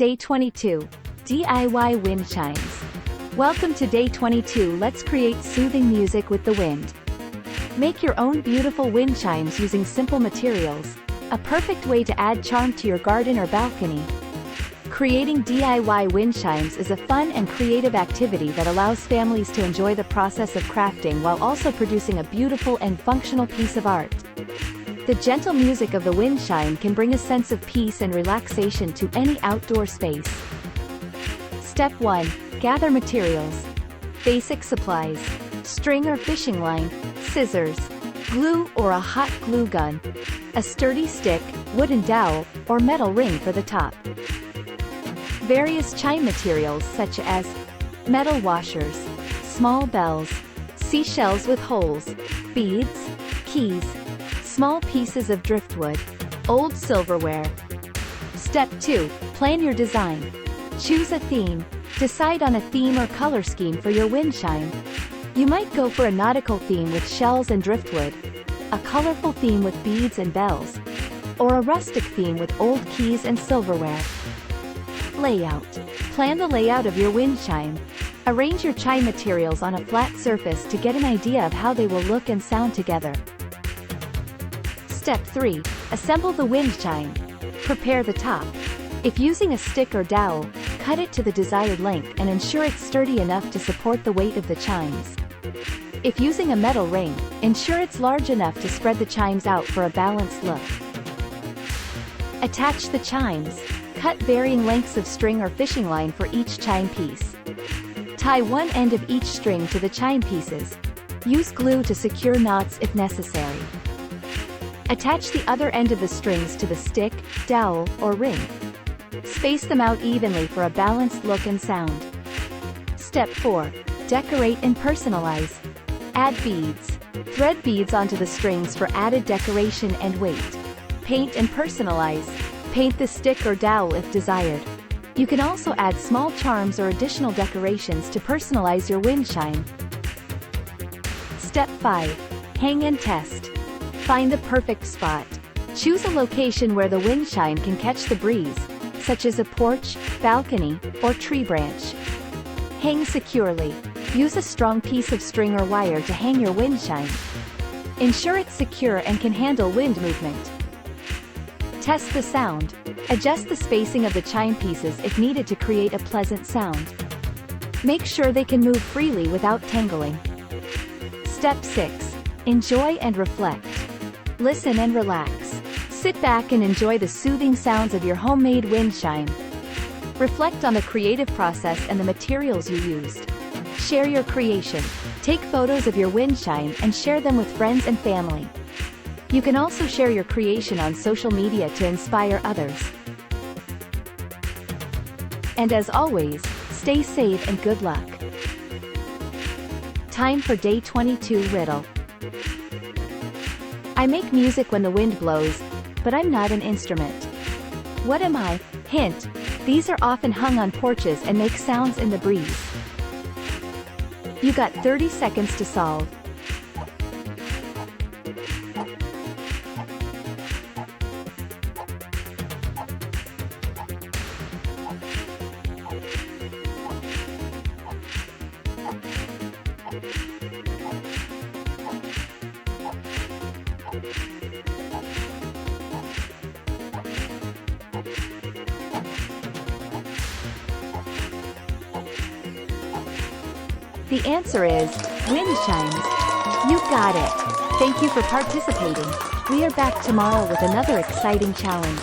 Day 22. DIY Wind Chimes. Welcome to Day 22. Let's create soothing music with the wind. Make your own beautiful wind chimes using simple materials, a perfect way to add charm to your garden or balcony. Creating DIY wind chimes is a fun and creative activity that allows families to enjoy the process of crafting while also producing a beautiful and functional piece of art. The gentle music of the wind chime can bring a sense of peace and relaxation to any outdoor space. Step 1. Gather materials. Basic supplies: string or fishing line, scissors, glue or a hot glue gun, a sturdy stick, wooden dowel, or metal ring for the top. Various chime materials such as metal washers, small bells, seashells with holes, beads, keys, small pieces of driftwood, old silverware. Step 2. Plan your design. Choose a theme. Decide on a theme or color scheme for your wind chime. You might go for a nautical theme with shells and driftwood, a colorful theme with beads and bells, or a rustic theme with old keys and silverware. Layout. Plan the layout of your wind chime. Arrange your chime materials on a flat surface to get an idea of how they will look and sound together. Step 3. Assemble the wind chime. Prepare the top. If using a stick or dowel, cut it to the desired length and ensure it's sturdy enough to support the weight of the chimes. If using a metal ring, ensure it's large enough to spread the chimes out for a balanced look. Attach the chimes. Cut varying lengths of string or fishing line for each chime piece. Tie one end of each string to the chime pieces. Use glue to secure knots if necessary. Attach the other end of the strings to the stick, dowel, or ring. Space them out evenly for a balanced look and sound. Step 4. Decorate and personalize. Add beads. Thread beads onto the strings for added decoration and weight. Paint and personalize. Paint the stick or dowel if desired. You can also add small charms or additional decorations to personalize your wind chime. Step 5. Hang and test. Find the perfect spot. Choose a location where the wind chime can catch the breeze, such as a porch, balcony, or tree branch. Hang securely. Use a strong piece of string or wire to hang your wind chime. Ensure it's secure and can handle wind movement. Test the sound. Adjust the spacing of the chime pieces if needed to create a pleasant sound. Make sure they can move freely without tangling. Step 6. Enjoy and reflect. Listen and relax. Sit back and enjoy the soothing sounds of your homemade wind chime. Reflect on the creative process and the materials you used. Share your creation. Take photos of your wind chime and share them with friends and family. You can also share your creation on social media to inspire others. And as always, stay safe and good luck. Time for Day 22 Riddle. I make music when the wind blows, but I'm not an instrument. What am I? Hint: these are often hung on porches and make sounds in the breeze. You got 30 seconds to solve. The answer is wind chimes. You got it. Thank you for participating. We are back tomorrow with another exciting challenge.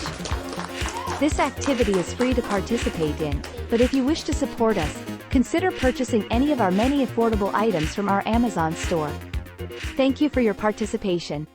This activity is free to participate in, but if you wish to support us, consider purchasing any of our many affordable items from our Amazon store. Thank you for your participation.